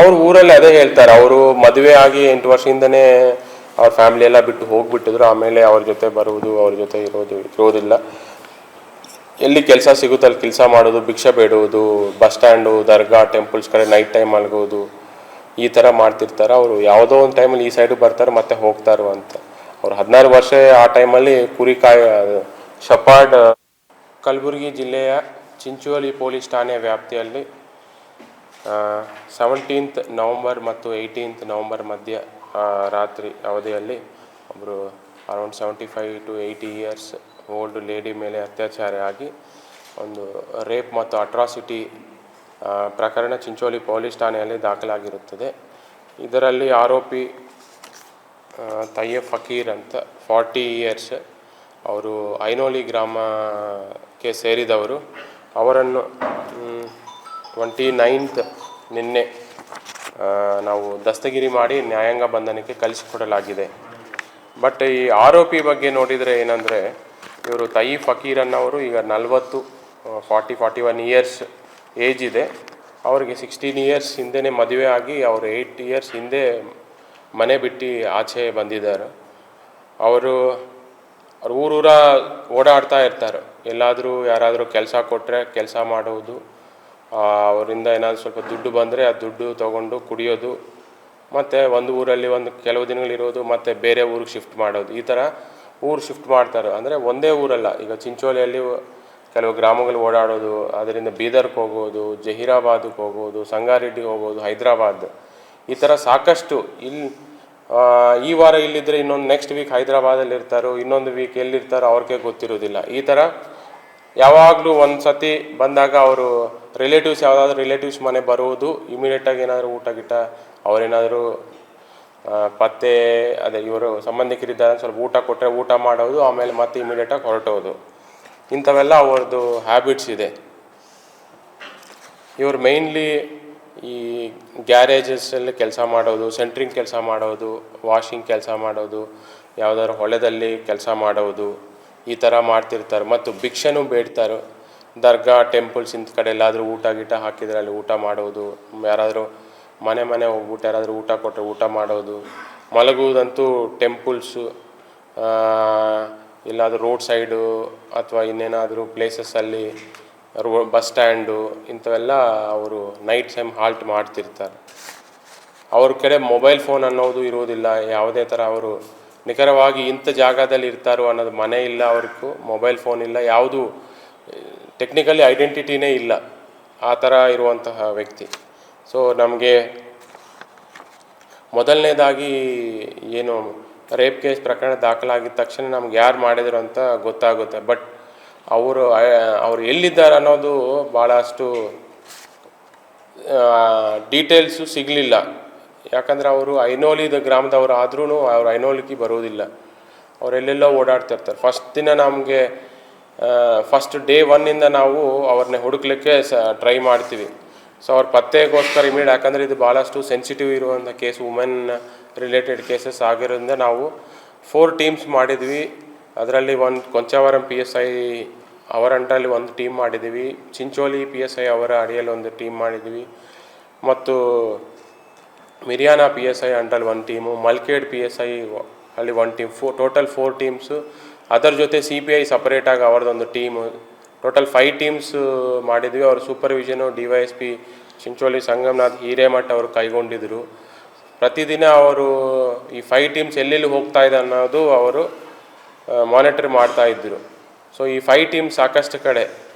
ಅವ್ರ ಊರಲ್ಲಿ ಅದೇ ಹೇಳ್ತಾರೆ, ಅವರು ಮದುವೆ ಆಗಿ 8 ವರ್ಷದಿಂದನೇ ಅವ್ರ ಫ್ಯಾಮಿಲಿ ಎಲ್ಲ ಬಿಟ್ಟು ಹೋಗ್ಬಿಟ್ಟಿದ್ರು. ಆಮೇಲೆ ಅವ್ರ ಜೊತೆ ಬರುವುದು, ಅವ್ರ ಜೊತೆ ಇರೋದಿಲ್ಲ. ಎಲ್ಲಿ ಕೆಲಸ ಸಿಗುತ್ತೆ ಅಲ್ಲಿ ಕೆಲಸ ಮಾಡೋದು, ಭಿಕ್ಷೆ ಬೇಡುವುದು, ಬಸ್ ಸ್ಟ್ಯಾಂಡು, ದರ್ಗಾ, ಟೆಂಪಲ್ಸ್ ಕಡೆ ನೈಟ್ ಟೈಮ್ ಮಲಗೋದು, ಈ ಥರ ಮಾಡ್ತಿರ್ತಾರೆ. ಅವರು ಯಾವುದೋ ಒಂದು ಟೈಮಲ್ಲಿ ಈ ಸೈಡು ಬರ್ತಾರೆ ಮತ್ತೆ ಹೋಗ್ತಾರೋ ಅಂತ. ಅವ್ರು 16 ವರ್ಷ ಆ ಟೈಮಲ್ಲಿ ಶಪಾಡ್ ಕಲಬುರಗಿ ಜಿಲ್ಲೆಯ ಚಿಂಚೋಳಿ ಪೊಲೀಸ್ ಠಾಣೆಯ ವ್ಯಾಪ್ತಿಯಲ್ಲಿ 17th ನವಂಬರ್ ಮತ್ತು 18th ನವಂಬರ್ ಮಧ್ಯ ರಾತ್ರಿ ಅವಧಿಯಲ್ಲಿ ಒಬ್ಬರು around 75 to 80 years old lady ಮೇಲೆ ಅತ್ಯಾಚಾರ ಆಗಿ ಒಂದು ರೇಪ್ ಮತ್ತು ಅಟ್ರಾಸಿಟಿ ಪ್ರಕರಣ ಚಿಂಚೋಳಿ ಪೊಲೀಸ್ ಠಾಣೆಯಲ್ಲಿ ದಾಖಲಾಗಿರುತ್ತದೆ. ಇದರಲ್ಲಿ ಆರೋಪಿ ತಯ್ಯಬ್ ಫಕೀರ್ ಅಂತ 40 ಇಯರ್ಸ್, ಅವರು ಐನೋಲಿ ಗ್ರಾಮಕ್ಕೆ ಸೇರಿದವರು. ಅವರನ್ನು 29th ನಿನ್ನೆ ನಾವು ದಸ್ತಗಿರಿ ಮಾಡಿ ನ್ಯಾಯಾಂಗ ಬಂಧನಕ್ಕೆ ಕಳಿಸಿಕೊಡಲಾಗಿದೆ. ಬಟ್ ಈ ಆರೋಪಿ ಬಗ್ಗೆ ನೋಡಿದರೆ ಏನಂದರೆ, ಇವರು ತಯ್ಯಬ್ ಫಕೀರ್ ಅನ್ನೋರು ಈಗ 41 ಇಯರ್ಸ್ ಏಜ್ ಇದೆ. ಅವರಿಗೆ 16 ಇಯರ್ಸ್ ಹಿಂದೆಯೇ ಮದುವೆ ಆಗಿ ಅವರು 8 ಇಯರ್ಸ್ ಹಿಂದೆ ಮನೆ ಬಿಟ್ಟು ಆಚೆ ಬಂದಿದ್ದಾರೆ. ಅವರು ಊರೂರ ಓಡಾಡ್ತಾ ಇರ್ತಾರೆ. ಎಲ್ಲಾದರೂ ಯಾರಾದರೂ ಕೆಲಸ ಕೊಟ್ಟರೆ ಕೆಲಸ ಮಾಡುವುದು, ಅವರಿಂದ ಏನಾದರೂ ಸ್ವಲ್ಪ ದುಡ್ಡು ಬಂದರೆ ಆ ದುಡ್ಡು ತೊಗೊಂಡು ಕುಡಿಯೋದು, ಮತ್ತು ಒಂದು ಊರಲ್ಲಿ ಕೆಲವು ದಿನಗಳಿರೋದು, ಮತ್ತು ಬೇರೆ ಊರಿಗೆ ಶಿಫ್ಟ್ ಮಾಡೋದು, ಈ ಥರ ಊರು ಶಿಫ್ಟ್ ಮಾಡ್ತಾರೆ. ಅಂದರೆ ಒಂದೇ ಊರಲ್ಲ, ಈಗ ಚಿಂಚೋಳಿಯಲ್ಲಿ ಕೆಲವು ಗ್ರಾಮಗಳು ಓಡಾಡೋದು, ಅದರಿಂದ ಬೀದರ್ಗೆ ಹೋಗೋದು, ಜಹೀರಾಬಾದ್ಗೆ ಹೋಗೋದು, ಸಂಗಾರೆಡ್ಡಿಗೆ ಹೋಗೋದು, ಹೈದರಾಬಾದ್, ಈ ಥರ ಸಾಕಷ್ಟು. ಇಲ್ಲಿ ಈ ವಾರ ಇಲ್ಲಿದ್ದರೆ ಇನ್ನೊಂದು ನೆಕ್ಸ್ಟ್ ವೀಕ್ ಹೈದರಾಬಾದಲ್ಲಿ ಇರ್ತಾರೋ, ಇನ್ನೊಂದು ವೀಕ್ ಎಲ್ಲಿರ್ತಾರೋ ಅವ್ರಿಗೆ ಗೊತ್ತಿರೋದಿಲ್ಲ. ಈ ಥರ ಯಾವಾಗಲೂ ಒಂದು ಸತಿ ಬಂದಾಗ ಅವರು ಯಾವುದಾದ್ರೂ ರಿಲೇಟಿವ್ಸ್ ಮನೆ ಬರುವುದು, ಇಮಿಡಿಯೇಟಾಗಿ ಏನಾದರೂ ಊಟ ಗಿಟ್ಟ ಅವರೇನಾದರೂ ಪತ್ತೆ ಇವರು ಸಂಬಂಧಿಕರಿದ್ದಾರೆ ಸ್ವಲ್ಪ ಊಟ ಕೊಟ್ಟರೆ ಊಟ ಮಾಡೋದು, ಆಮೇಲೆ ಮತ್ತೆ ಇಮಿಡಿಯೇಟಾಗಿ ಹೊರಟೋದು, ಇಂಥವೆಲ್ಲ ಅವ್ರದ್ದು ಹ್ಯಾಬಿಟ್ಸ್ ಇದೆ. ಇವರು ಮೇಯ್ನ್ಲಿ ಈ ಗ್ಯಾರೇಜಸ್ಸಲ್ಲಿ ಕೆಲಸ ಮಾಡೋದು, ಸೆಂಟ್ರಿಂಗ್ ಕೆಲಸ ಮಾಡೋದು, ವಾಷಿಂಗ್ ಕೆಲಸ ಮಾಡೋದು, ಯಾವುದಾದ್ರು ಹೊಳೆದಲ್ಲಿ ಕೆಲಸ ಮಾಡೋದು, ಈ ಥರ ಮಾಡ್ತಿರ್ತಾರೆ. ಮತ್ತು ಭಿಕ್ಷೆನೂ ಬೇಡ್ತಾರೆ. ದರ್ಗಾ, ಟೆಂಪಲ್ಸ್ ಇಂಥ ಕಡೆ ಎಲ್ಲಾದರೂ ಊಟ ಗೀಟ ಹಾಕಿದರೆ ಅಲ್ಲಿ ಊಟ ಮಾಡೋದು, ಯಾರಾದರೂ ಮನೆ ಹೋಗ್ಬಿಟ್ಟು ಯಾರಾದರೂ ಊಟ ಕೊಟ್ಟರೆ ಊಟ ಮಾಡೋದು, ಮಲಗುವುದಂತೂ ಟೆಂಪಲ್ಸು, ಇಲ್ಲಾದರೂ ರೋಡ್ ಸೈಡು ಅಥವಾ ಇನ್ನೇನಾದರೂ ಪ್ಲೇಸಸ್ಸಲ್ಲಿ, ಬಸ್ ಸ್ಟ್ಯಾಂಡು, ಇಂಥವೆಲ್ಲ ಅವರು ನೈಟ್ ಟೈಮ್ ಹಾಲ್ಟ್ ಮಾಡ್ತಿರ್ತಾರೆ. ಅವ್ರ ಕಡೆ ಮೊಬೈಲ್ ಫೋನ್ ಅನ್ನೋದು ಇರೋದಿಲ್ಲ. ಯಾವುದೇ ಥರ ಅವರು ನಿಖರವಾಗಿ ಇಂಥ ಜಾಗದಲ್ಲಿ ಇರ್ತಾರೋ ಅನ್ನೋದು ಮನೆ ಇಲ್ಲ, ಅವ್ರಿಗೂ ಮೊಬೈಲ್ ಫೋನ್ ಇಲ್ಲ, ಯಾವುದು ಟೆಕ್ನಿಕಲಿ ಐಡೆಂಟಿಟಿನೇ ಇಲ್ಲ, ಆ ಥರ ಇರುವಂತಹ ವ್ಯಕ್ತಿ. ಸೊ ನಮಗೆ ಮೊದಲನೇದಾಗಿ ಏನು ರೇಪ್ ಕೇಸ್ ಪ್ರಕರಣ ದಾಖಲಾಗಿದ್ದ ತಕ್ಷಣ ನಮ್ಗೆ ಯಾರು ಮಾಡಿದ್ರು ಅಂತ ಗೊತ್ತಾಗುತ್ತೆ. ಬಟ್ ಅವರು ಎಲ್ಲಿದ್ದಾರೆ ಅನ್ನೋದು ಭಾಳಷ್ಟು ಡೀಟೇಲ್ಸು ಸಿಗಲಿಲ್ಲ. ಯಾಕಂದರೆ ಅವರು ಐನೋಲಿದ ಗ್ರಾಮದವರು ಆದ್ರೂ ಅವ್ರು ಐನೋಲಿಗೆ ಬರೋದಿಲ್ಲ, ಅವರೆಲ್ಲೆಲ್ಲೋ ಓಡಾಡ್ತಿರ್ತಾರೆ. ಫಸ್ಟ್ ದಿನ ನಮಗೆ ಫಸ್ಟ್ ಡೇ 1 ನಾವು ಅವ್ರನ್ನ ಹುಡುಕ್ಲಿಕ್ಕೆ ಟ್ರೈ ಮಾಡ್ತೀವಿ. ಸೊ ಅವ್ರ ಪತ್ತೆಗೋಸ್ಕರ ಯಾಕಂದರೆ ಇದು ಭಾಳಷ್ಟು ಸೆನ್ಸಿಟಿವ್ ಇರುವಂಥ ಕೇಸ್, ವುಮೆನ್ ರಿಲೇಟೆಡ್ ಕೇಸಸ್ ಆಗಿರೋದ್ರಿಂದ ನಾವು 4 ಟೀಮ್ಸ್ ಮಾಡಿದ್ವಿ. ಅದರಲ್ಲಿ ಕೊಂಚಾವರಂ PSI ಅವರ ಅಂಡರಲ್ಲಿ ಒಂದು ಟೀಮ್ ಮಾಡಿದ್ದೀವಿ, ಚಿಂಚೋಳಿ PSI ಅವರ ಅಡಿಯಲ್ಲಿ ಒಂದು ಟೀಮ್ ಮಾಡಿದ್ವಿ, ಮತ್ತು ಮಿರಿಯಾನ PSI ಅಂಡರಲ್ಲಿ ಒಂದು ಟೀಮು, ಮಲ್ಕೇಡ್ PSI ಅಲ್ಲಿ ಒಂದು ಟೀಮ್, ಟೋಟಲ್ 4 ಟೀಮ್ಸು. ಅದರ ಜೊತೆ CPI ಸಪ್ರೇಟಾಗಿ ಅವ್ರದ್ದೊಂದು ಟೀಮು, ಟೋಟಲ್ 5 ಟೀಮ್ಸ್ ಮಾಡಿದ್ವಿ. ಅವ್ರ ಸೂಪರ್ವಿಷನು DYSP ಚಿಂಚೋಳಿ ಸಂಗಮನಾಥ್ ಹಿರೇಮಠ ಅವರು ಕೈಗೊಂಡಿದ್ದರು. ಪ್ರತಿದಿನ ಅವರು ಈ 5 ಟೀಮ್ಸ್ ಎಲ್ಲೆಲ್ಲಿ ಹೋಗ್ತಾ ಇದೆ ಅನ್ನೋದು ಅವರು ಮಾನಿಟರ್ ಮಾಡ್ತಾಯಿದ್ದರು. ಸೊ ಈ 5 ಟೀಮ್ಸ್ ಸಾಕಷ್ಟು ಕಡೆ,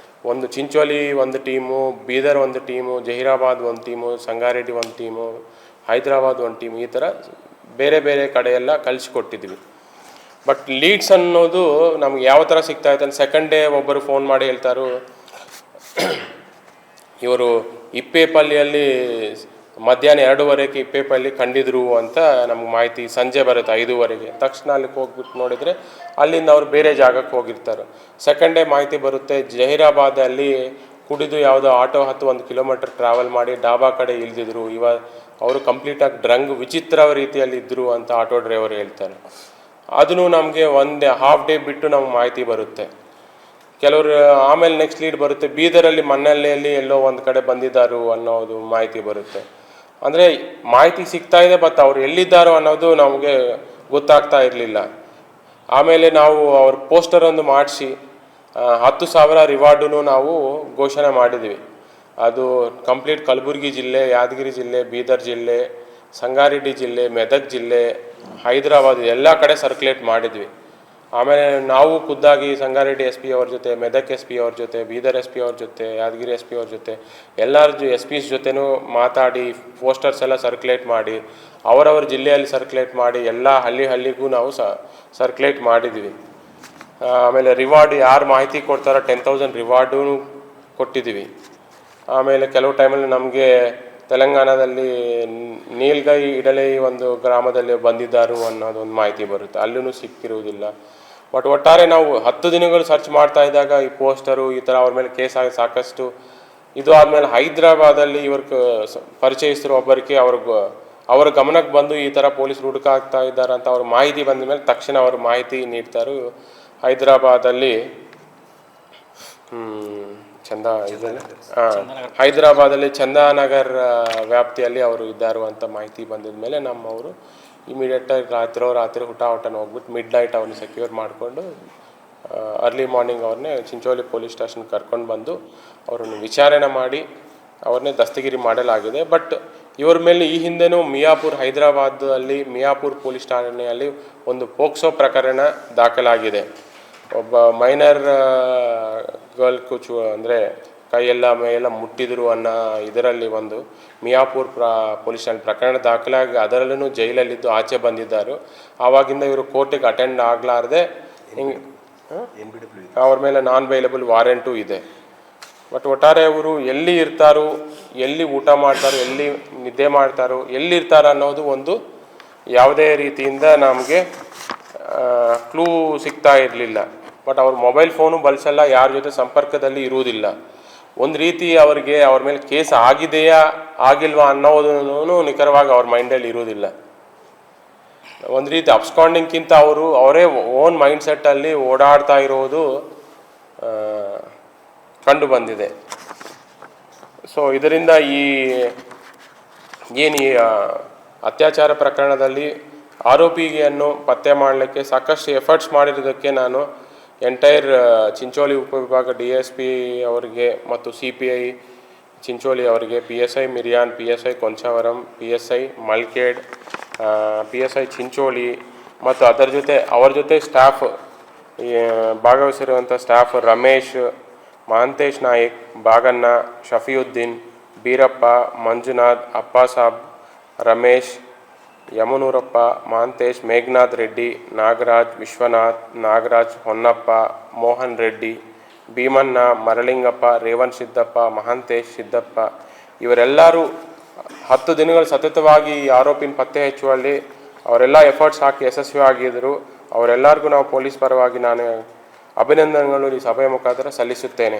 ಒಂದು ಚಿಂಚೋಳಿ ಒಂದು ಟೀಮು, ಬೀದರ್ ಒಂದು ಟೀಮು, ಜಹೀರಾಬಾದ್ ಒಂದು ಟೀಮು, ಸಂಗಾರೆಡ್ಡಿ ಒಂದು ಟೀಮು, ಹೈದರಾಬಾದ್ ಒಂದು ಟೀಮು, ಈ ಥರ ಬೇರೆ ಬೇರೆ ಕಡೆಯೆಲ್ಲ ಕಳಿಸ್ಕೊಟ್ಟಿದ್ವಿ. ಬಟ್ ಲೀಡ್ಸ್ ಅನ್ನೋದು ನಮ್ಗೆ ಯಾವ ಥರ ಸಿಗ್ತಾಯಿತ್ತು ಅಂತ ಸೆಕೆಂಡ್ ಡೇ ಒಬ್ಬರು ಫೋನ್ ಮಾಡಿ ಹೇಳ್ತಾರೋ, ಇವರು ಇಪ್ಪೇಪಲ್ಲಿಯಲ್ಲಿ ಮಧ್ಯಾಹ್ನ 2:15 ಇಪ್ಪೇಪಲ್ಲಿ ಕಂಡಿದ್ರು ಅಂತ ನಮ್ಗೆ ಮಾಹಿತಿ ಸಂಜೆ ಬರುತ್ತೆ 5:00 ತಕ್ಷಣ ಅಲ್ಲಿಗೆ ಹೋಗ್ಬಿಟ್ಟು ನೋಡಿದರೆ ಅಲ್ಲಿಂದ ಅವ್ರು ಬೇರೆ ಜಾಗಕ್ಕೆ ಹೋಗಿರ್ತಾರೆ. ಸೆಕೆಂಡ್ ಡೇ ಮಾಹಿತಿ ಬರುತ್ತೆ, ಜಹೀರಾಬಾದಲ್ಲಿ ಕುಡಿದು ಯಾವುದೋ ಆಟೋ 1 ಕಿಲೋಮೀಟರ್ ಟ್ರಾವೆಲ್ ಮಾಡಿ ಡಾಬಾ ಕಡೆ ಇಳಿದಿದ್ರು, ಅವರು ಕಂಪ್ಲೀಟಾಗಿ ವಿಚಿತ್ರ ರೀತಿಯಲ್ಲಿ ಇದ್ದರು ಅಂತ ಆಟೋ ಡ್ರೈವರ್ ಹೇಳ್ತಾರೆ. ಅದನ್ನು ನಮಗೆ ಒಂದು ಹಾಫ್ ಡೇ ಬಿಟ್ಟು ನಮ್ಗೆ ಮಾಹಿತಿ ಬರುತ್ತೆ. ಕೆಲವರು ಆಮೇಲೆ ನೆಕ್ಸ್ಟ್ ಲೀಡ್ ಬರುತ್ತೆ, ಬೀದರಲ್ಲಿ ಮನೆಯಲ್ಲಿ ಎಲ್ಲೋ ಒಂದು ಕಡೆ ಬಂದಿದ್ದಾರು ಅನ್ನೋದು ಮಾಹಿತಿ ಬರುತ್ತೆ. ಅಂದರೆ ಮಾಹಿತಿ ಸಿಗ್ತಾ ಇದೆ, ಬಟ್ ಅವ್ರು ಎಲ್ಲಿದ್ದಾರೋ ಅನ್ನೋದು ನಮಗೆ ಗೊತ್ತಾಗ್ತಾ ಇರಲಿಲ್ಲ. ಆಮೇಲೆ ನಾವು ಅವ್ರ ಪೋಸ್ಟರ್ ಒಂದು ಮಾಡಿಸಿ 10,000 ರಿವಾರ್ಡನ್ನು ನಾವು ಘೋಷಣೆ ಮಾಡಿದ್ವಿ. ಅದು ಕಂಪ್ಲೀಟ್ ಕಲಬುರಗಿ ಜಿಲ್ಲೆ, ಯಾದಗಿರಿ ಜಿಲ್ಲೆ, ಬೀದರ್ ಜಿಲ್ಲೆ, ಸಂಗಾರೆಡ್ಡಿ ಜಿಲ್ಲೆ, ಮೆದಕ್ ಜಿಲ್ಲೆ, ಹೈದರಾಬಾದ್ ಎಲ್ಲ ಕಡೆ ಸರ್ಕ್ಯುಲೇಟ್ ಮಾಡಿದ್ವಿ. ಆಮೇಲೆ ನಾವು ಖುದ್ದಾಗಿ ಸಂಗಾರೆಡ್ಡಿ ಎಸ್ ಪಿ ಅವ್ರ ಜೊತೆ, ಮೆದಕ್ ಎಸ್ ಪಿ ಅವ್ರ ಜೊತೆ, ಬೀದರ್ ಎಸ್ ಪಿ ಅವ್ರ ಜೊತೆ, ಯಾದಗಿರಿ ಎಸ್ ಪಿ ಅವ್ರ ಜೊತೆ ಎಲ್ಲರ ಎಸ್ ಪಿಸ್ ಜೊತೆನೂ ಮಾತಾಡಿ ಪೋಸ್ಟರ್ಸ್ ಎಲ್ಲ ಸರ್ಕ್ಯುಲೇಟ್ ಮಾಡಿ ಅವರವ್ರ ಜಿಲ್ಲೆಯಲ್ಲಿ ಸರ್ಕ್ಯುಲೇಟ್ ಮಾಡಿ ಎಲ್ಲ ಹಳ್ಳಿಗೂ ನಾವು ಸರ್ಕ್ಯುಲೇಟ್ ಮಾಡಿದ್ವಿ. ಆಮೇಲೆ ರಿವಾರ್ಡ್ ಯಾರು ಮಾಹಿತಿ ಕೊಡ್ತಾರೋ 10,000 ರಿವಾರ್ಡು ಕೊಟ್ಟಿದ್ದೀವಿ. ಆಮೇಲೆ ಕೆಲವು ಟೈಮಲ್ಲಿ ನಮಗೆ ತೆಲಂಗಾಣದಲ್ಲಿ ನೀಲ್ಗೈ ಇಡಲೈ ಒಂದು ಗ್ರಾಮದಲ್ಲಿ ಬಂದಿದ್ದಾರು ಅನ್ನೋದೊಂದು ಮಾಹಿತಿ ಬರುತ್ತೆ, ಅಲ್ಲೂ ಸಿಕ್ಕಿರುವುದಿಲ್ಲ. ಬಟ್ ಒಟ್ಟಾರೆ ನಾವು 10 ದಿನಗಳು ಸರ್ಚ್ ಮಾಡ್ತಾ ಇದ್ದಾಗ ಈ ಪೋಸ್ಟರು ಈ ಥರ ಅವ್ರ ಮೇಲೆ ಕೇಸ್ ಆಗಿ ಸಾಕಷ್ಟು ಇದು ಆದಮೇಲೆ ಹೈದ್ರಾಬಾದಲ್ಲಿ ಇವ್ರ ಪರಿಚಯಿಸಿರೋ ಒಬ್ಬರಿಗೆ ಅವ್ರ ಗಮನಕ್ಕೆ ಬಂದು ಈ ಥರ ಪೊಲೀಸರು ಹುಡುಕಾಗ್ತಾ ಇದ್ದಾರೆ ಅಂತ ಅವ್ರ ಮಾಹಿತಿ ಬಂದ ಮೇಲೆ ತಕ್ಷಣ ಅವ್ರ ಮಾಹಿತಿ ನೀಡ್ತಾರೆ. ಹೈದ್ರಾಬಾದಲ್ಲಿ ಹೈದರಾಬಾದಲ್ಲಿ ಚಂದಾನಗರ್ ವ್ಯಾಪ್ತಿಯಲ್ಲಿ ಅವರು ಇದ್ದಾರೆ ಅಂತ ಮಾಹಿತಿ ಬಂದಿದ ಮೇಲೆ ನಮ್ಮವರು ಇಮಿಡಿಯೇಟಾಗಿ ರಾತ್ರಿ ಹುಟಾಹುಟನ ಹೋಗ್ಬಿಟ್ಟು ಮಿಡ್ ನೈಟ್ ಅವ್ರನ್ನ ಸೆಕ್ಯೂರ್ ಮಾಡಿಕೊಂಡು ಅರ್ಲಿ ಮಾರ್ನಿಂಗ್ ಅವ್ರನ್ನೇ ಚಿಂಚೋಳಿ ಪೊಲೀಸ್ ಸ್ಟೇಷನ್ ಕರ್ಕೊಂಡು ಬಂದು ಅವರನ್ನು ವಿಚಾರಣೆ ಮಾಡಿ ಅವ್ರನ್ನೇ ದಸ್ತಗಿರಿ ಮಾಡಲಾಗಿದೆ. ಬಟ್ ಇವ್ರ ಮೇಲೆ ಈ ಹಿಂದೆನೂ ಹೈದರಾಬಾದಲ್ಲಿ ಮಿಯಾಪುರ್ ಪೊಲೀಸ್ ಠಾಣೆಯಲ್ಲಿ ಒಂದು ಪೋಕ್ಸೋ ಪ್ರಕರಣ ದಾಖಲಾಗಿದೆ. ಒಬ್ಬ ಮೈನರ್ ಗರ್ಲ್ ಅಂದರೆ ಕೈಯೆಲ್ಲ ಮೈಯೆಲ್ಲ ಮುಟ್ಟಿದ್ರು ಅನ್ನೋ ಇದರಲ್ಲಿ ಒಂದು ಮಿಯಾಪುರ್ ಪೊಲೀಸ್ ಠಾಣೆ ಪ್ರಕರಣ ದಾಖಲಾಗಿ ಅದರಲ್ಲೂ ಜೈಲಲ್ಲಿದ್ದು ಆಚೆ ಬಂದಿದ್ದರು. ಆವಾಗಿಂದ ಇವರು ಕೋರ್ಟಿಗೆ ಅಟೆಂಡ್ ಆಗಲಾರ್ದೆ ಹಿಂಗೆ ಅವ್ರ ಮೇಲೆ ನಾನ್ ಬೈಲಬಲ್ ವಾರೆಂಟು ಇದೆ. ಬಟ್ ಒಟ್ಟಾರೆ ಅವರು ಎಲ್ಲಿ ಇರ್ತಾರೋ, ಎಲ್ಲಿ ಊಟ ಮಾಡ್ತಾರೋ, ಎಲ್ಲಿ ನಿದ್ದೆ ಮಾಡ್ತಾರೋ, ಎಲ್ಲಿರ್ತಾರೋ ಅನ್ನೋದು ಒಂದು ಯಾವುದೇ ರೀತಿಯಿಂದ ನಮಗೆ ಕ್ಲೂ ಸಿಗ್ತಾ ಇರಲಿಲ್ಲ. ಬಟ್ ಅವ್ರ ಮೊಬೈಲ್ ಫೋನು ಬಳಸಲ್ಲ, ಯಾರ ಜೊತೆ ಸಂಪರ್ಕದಲ್ಲಿ ಇರುವುದಿಲ್ಲ. ಒಂದು ರೀತಿ ಅವ್ರ ಮೇಲೆ ಕೇಸ್ ಆಗಿದೆಯಾ ಆಗಿಲ್ವಾ ಅನ್ನೋದೂ ನಿಖರವಾಗಿ ಅವ್ರ ಮೈಂಡಲ್ಲಿ ಇರುವುದಿಲ್ಲ. ಒಂದು ರೀತಿ ಅಬ್ಸ್ಕಾಂಡಿಂಗ್ಗಿಂತ ಅವರೇ ಓನ್ ಮೈಂಡ್ಸೆಟ್ಟಲ್ಲಿ ಓಡಾಡ್ತಾ ಇರೋದು ಕಂಡು ಬಂದಿದೆ. ಸೊ ಇದರಿಂದ ಈ ಅತ್ಯಾಚಾರ ಪ್ರಕರಣದಲ್ಲಿ ಆರೋಪಿಯನ್ನು ಪತ್ತೆ ಮಾಡಲಿಕ್ಕೆ ಸಾಕಷ್ಟು ಎಫರ್ಟ್ಸ್ ಮಾಡಿರೋದಕ್ಕೆ ನಾನು ಎಂಟೈರ್ ಚಿಂಚೋಳಿ ಉಪವಿಭಾಗ DSP ಅವರಿಗೆ ಮತ್ತು CPI ಚಿಂಚೋಳಿ ಅವರಿಗೆ, PSI Miriyan, PSI ಕೊಂಚಾವರಂ, PSI ಮಲ್ಕೇಡ್, PSI Chincholi ಮತ್ತು ಅವ್ರ ಜೊತೆ ಸ್ಟಾಫ್ ಭಾಗವಹಿಸಿರುವಂಥ ಸ್ಟಾಫ್ ರಮೇಶ್, ಮಹಂತೇಶ್ ನಾಯಕ್, ಬಾಗಣ್ಣ, ಶಫಿಯುದ್ದೀನ್, ಬೀರಪ್ಪ, ಮಂಜುನಾಥ್, ಅಪ್ಪಾಸಾಬ್, ರಮೇಶ್, ಯಮನೂರಪ್ಪ, ಮಹಂತೇಶ್, ಮೇಘನಾಥ್ ರೆಡ್ಡಿ, ನಾಗರಾಜ್, ವಿಶ್ವನಾಥ್, ನಾಗರಾಜ್, ಹೊನ್ನಪ್ಪ, ಮೋಹನ್ ರೆಡ್ಡಿ, ಭೀಮಣ್ಣ, ಮರಳಿಂಗಪ್ಪ, ರೇವಣ್ ಸಿದ್ದಪ್ಪ, ಮಹಂತೇಶ್ ಸಿದ್ದಪ್ಪ ಇವರೆಲ್ಲರೂ 10 ದಿನಗಳು ಸತತವಾಗಿ ಈ ಆರೋಪಿನ ಪತ್ತೆ ಹಚ್ಚುವಲ್ಲಿ ಅವರೆಲ್ಲ ಎಫರ್ಟ್ಸ್ ಹಾಕಿ ಯಶಸ್ವಿಯಾಗಿದ್ದರು. ಅವರೆಲ್ಲರಿಗೂ ನಾವು ಪೊಲೀಸ್ ಪರವಾಗಿ ನಾನು ಅಭಿನಂದನೆಗಳು ಈ ಸಭೆಯ ಮುಖಾಂತರ ಸಲ್ಲಿಸುತ್ತೇನೆ.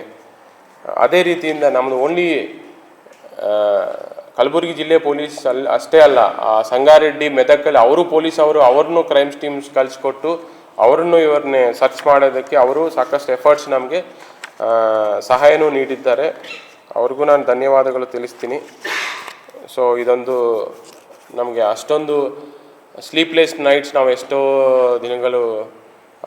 ಅದೇ ರೀತಿಯಿಂದ ನಮ್ಮದು ಓನ್ಲಿ ಕಲಬುರಗಿ ಜಿಲ್ಲೆ ಪೊಲೀಸ್ ಅಷ್ಟೇ ಅಲ್ಲ, ಸಂಗಾರೆಡ್ಡಿ, ಮೆದಕಲ್ಲಿ ಅವ್ರನ್ನೂ ಕ್ರೈಮ್ಸ್ ಟೀಮ್ಸ್ ಕಳಿಸ್ಕೊಟ್ಟು ಇವ್ರನ್ನೇ ಸರ್ಚ್ ಮಾಡೋದಕ್ಕೆ ಅವರು ಸಾಕಷ್ಟು ಎಫರ್ಟ್ಸ್ ನಮಗೆ ಸಹಾಯನೂ ನೀಡಿದ್ದಾರೆ. ಅವ್ರಿಗೂ ನಾನು ಧನ್ಯವಾದಗಳು ತಿಳಿಸ್ತೀನಿ. ಸೊ ಇದೊಂದು ನಮಗೆ ಅಷ್ಟೊಂದು ಸ್ಲೀಪ್ಲೆಸ್ ನೈಟ್ಸ್ ನಾವು ಎಷ್ಟೋ ದಿನಗಳು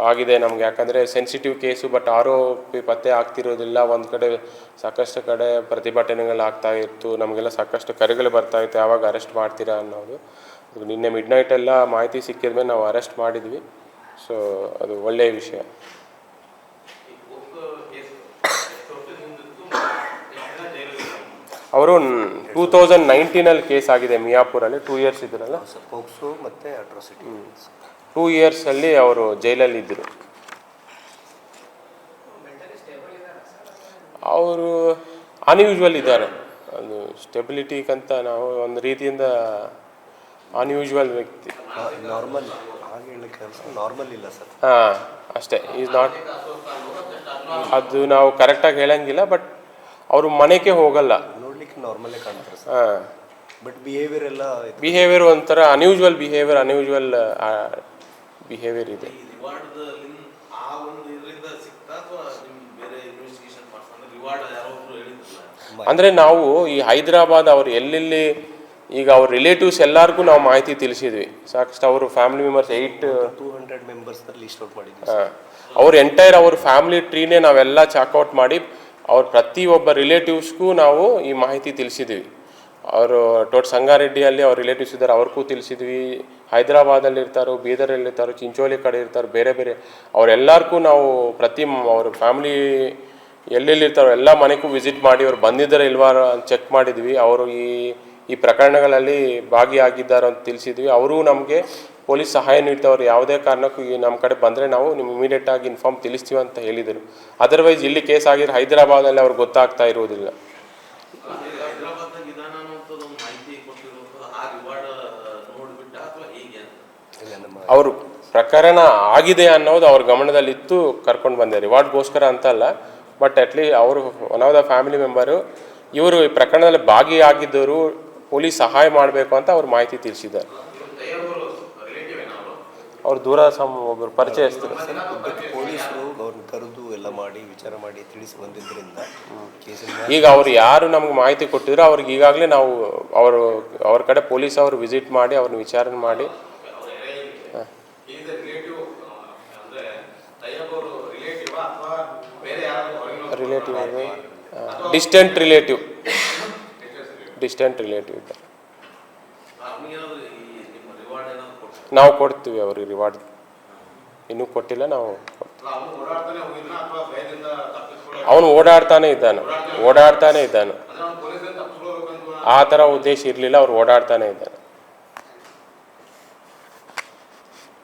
ಆಗಿದೆ ನಮಗೆ, ಯಾಕಂದರೆ ಸೆನ್ಸಿಟಿವ್ ಕೇಸು. ಬಟ್ ಆರೋಪಿ ಪತ್ತೆ ಆಗ್ತಿರೋದಿಲ್ಲ. ಒಂದು ಕಡೆ ಸಾಕಷ್ಟು ಕಡೆ ಪ್ರತಿಭಟನೆಗಳು ಆಗ್ತಾ ಇತ್ತು, ನಮಗೆಲ್ಲ ಸಾಕಷ್ಟು ಕರೆಗಳು ಬರ್ತಾಯಿತ್ತು, ಯಾವಾಗ ಅರೆಸ್ಟ್ ಮಾಡ್ತೀರಾ ಅನ್ನೋದು. ನಿನ್ನೆ ಮಿಡ್ ನೈಟೆಲ್ಲ ಮಾಹಿತಿ ಸಿಕ್ಕಿದ ಮೇಲೆ ನಾವು ಅರೆಸ್ಟ್ ಮಾಡಿದ್ವಿ. ಸೊ ಅದು ಒಳ್ಳೆಯ ವಿಷಯ. ಅವರು 2019 ಕೇಸ್ ಆಗಿದೆ ಮಿಯಾಪುರಲ್ಲಿ. 2 years ಇದ್ರಲ್ಲ, ಪೋಕ್ಸೋ ಮತ್ತು ಅಟ್ರಾಸಿಟಿ. 2 years ಅವರು ಜೈಲಲ್ಲಿ ಇದ್ದರು. ಅವರು ಅನ್ಯೂಶ್ವಲ್ ಇದ್ದಾರೆ. ಅದು ಸ್ಟೆಬಿಲಿಟಿಗಂತ ನಾವು ಒಂದು ರೀತಿಯಿಂದ ಅನ್ಯೂಶ್ವಲ್ ವ್ಯಕ್ತಿ. ನಾರ್ಮಲ್ ಇಲ್ಲ ಸರ್. ಹಾಂ ಅಷ್ಟೇ, ಈಸ್ ನಾಟ್. ಅದು ನಾವು ಕರೆಕ್ಟಾಗಿ ಹೇಳಂಗಿಲ್ಲ. ಬಟ್ ಅವರು ಮನೆಗೆ ಹೋಗಲ್ಲ, ನೋಡ್ಲಿಕ್ಕೆ ನಾರ್ಮಲ್ಲೇ ಕಾಣ್ತಾರೆ ಸರ್. ಹಾಂ, ಬಟ್ ಬಿಹೇವಿಯರ್ ಒಂಥರ ಅನ್ಯೂಶ್ವಲ್ ಬಿಹೇವಿಯರ್ ಇದೆ. ಅಂದರೆ ನಾವು ಈ ಹೈದರಾಬಾದ್ ಅವರು ಎಲ್ಲೆಲ್ಲಿ ಈಗ ಅವ್ರ ರಿಲೇಟಿವ್ಸ್ ಎಲ್ಲರಿಗೂ ನಾವು ಮಾಹಿತಿ ತಿಳಿಸಿದ್ವಿ. ಸಾಕಷ್ಟು ಅವರು family members 200 members list out ಮಾಡಿದ್ವಿ. ಅವ್ರ ಎಂಟೈರ್ ಅವ್ರ ಫ್ಯಾಮಿಲಿ ಟ್ರೀನೇ ನಾವೆಲ್ಲ ಚಾಕ್ಔಟ್ ಮಾಡಿ ಅವ್ರ ಪ್ರತಿಯೊಬ್ಬ ರಿಲೇಟಿವ್ಸ್ಗೂ ನಾವು ಈ ಮಾಹಿತಿ ತಿಳಿಸಿದ್ವಿ. ಅವರು ಸಂಗಾರೆಡ್ಡಿಯಲ್ಲಿ ಅವ್ರ ರಿಲೇಟಿವ್ಸ್ ಇದ್ದಾರೆ, ಅವ್ರಿಗೂ ತಿಳಿಸಿದ್ವಿ. ಹೈದರಾಬಾದಲ್ಲಿ ಇರ್ತಾರೋ, ಬೀದರಲ್ಲಿ ಇರ್ತಾರೋ, ಚಿಂಚೋಳಿ ಕಡೆ ಇರ್ತಾರೋ, ಬೇರೆ ಬೇರೆ ಅವರೆಲ್ಲರಿಗೂ ನಾವು ಅವ್ರ ಫ್ಯಾಮಿಲಿ ಎಲ್ಲೆಲ್ಲಿ ಇರ್ತಾರೋ ಎಲ್ಲ ಮನೆಗೂ ವಿಸಿಟ್ ಮಾಡಿ ಅವ್ರು ಬಂದಿದ್ದಾರೆ ಇಲ್ವಾ ಅಂತ ಚೆಕ್ ಮಾಡಿದ್ವಿ. ಅವರು ಈ ಪ್ರಕರಣಗಳಲ್ಲಿ ಭಾಗಿಯಾಗಿದ್ದಾರೆ ಅಂತ ತಿಳಿಸಿದ್ವಿ. ಅವರು ನಮಗೆ ಪೊಲೀಸ್ ಸಹಾಯ ನೀಡ್ತವ್ರು, ಯಾವುದೇ ಕಾರಣಕ್ಕೂ ನಮ್ಮ ಕಡೆ ಬಂದರೆ ನಾವು ನಿಮ್ಗೆ ಇಮಿಡಿಯೇಟಾಗಿ ಇನ್ಫಾರ್ಮ್ ತಿಳಿಸ್ತೀವಿ ಅಂತ ಹೇಳಿದರು. ಅದರ್ವೈಸ್ ಇಲ್ಲಿ ಕೇಸ್ ಆಗಿರೋ ಹೈದರಾಬಾದಲ್ಲಿ ಅವ್ರಿಗೆ ಗೊತ್ತಾಗ್ತಾ ಇರೋದಿಲ್ಲ. ಅವರು ಪ್ರಕರಣ ಆಗಿದೆ ಅನ್ನೋದು ಅವ್ರ ಗಮನದಲ್ಲಿತ್ತು, ಕರ್ಕೊಂಡು ಬಂದೆ. ರಿವಾರ್ಡ್ಗೋಸ್ಕರ ಅಂತಲ್ಲ, ಬಟ್ ಅಟ್ಲೀಸ್ಟ್ ಅವರು one of the family member ಇವರು ಈ ಪ್ರಕರಣದಲ್ಲಿ ಭಾಗಿಯಾಗಿದ್ದರು, ಪೊಲೀಸ್ ಸಹಾಯ ಮಾಡಬೇಕು ಅಂತ ಅವ್ರು ಮಾಹಿತಿ ತಿಳಿಸಿದ್ದಾರೆ. ಅವ್ರು ದೂರ ಒಬ್ಬರು ಪರಿಚಯಸ್ಥರು. ಪೊಲೀಸರು ಅವ್ರನ್ನ ಕರೆದು ಎಲ್ಲ ಮಾಡಿ ವಿಚಾರ ಮಾಡಿ ತಿಳಿಸಿ ಬಂದಿದ್ದರಿಂದ ಈಗ ಅವ್ರು ಯಾರು ನಮ್ಗೆ ಮಾಹಿತಿ ಕೊಟ್ಟಿದ್ರು ಅವ್ರಿಗೆ ಈಗಾಗಲೇ ನಾವು ಅವ್ರ ಕಡೆ ಪೊಲೀಸ್ ಅವರು ವಿಸಿಟ್ ಮಾಡಿ ಅವ್ರನ್ನ ವಿಚಾರಣೆ ಮಾಡಿ ರಿಲೇಟಿವ್ ಡಿಸ್ಟೆಂಟ್ ರಿಲೇಟಿವ್ ಇದ್ದಾರೆ. ನಾವು ಕೊಡ್ತೀವಿ ಅವ್ರಿಗೆ ರಿವಾರ್ಡ್. ಇನ್ನೂ ಕೊಟ್ಟಿಲ್ಲ, ನಾವು ಅವನು ಓಡಾಡ್ತಾನೆ ಇದ್ದಾನೆ. ಆ ಥರ ಉದ್ದೇಶ ಇರಲಿಲ್ಲ, ಅವ್ರು ಓಡಾಡ್ತಾನೆ ಇದ್ದಾನೆ.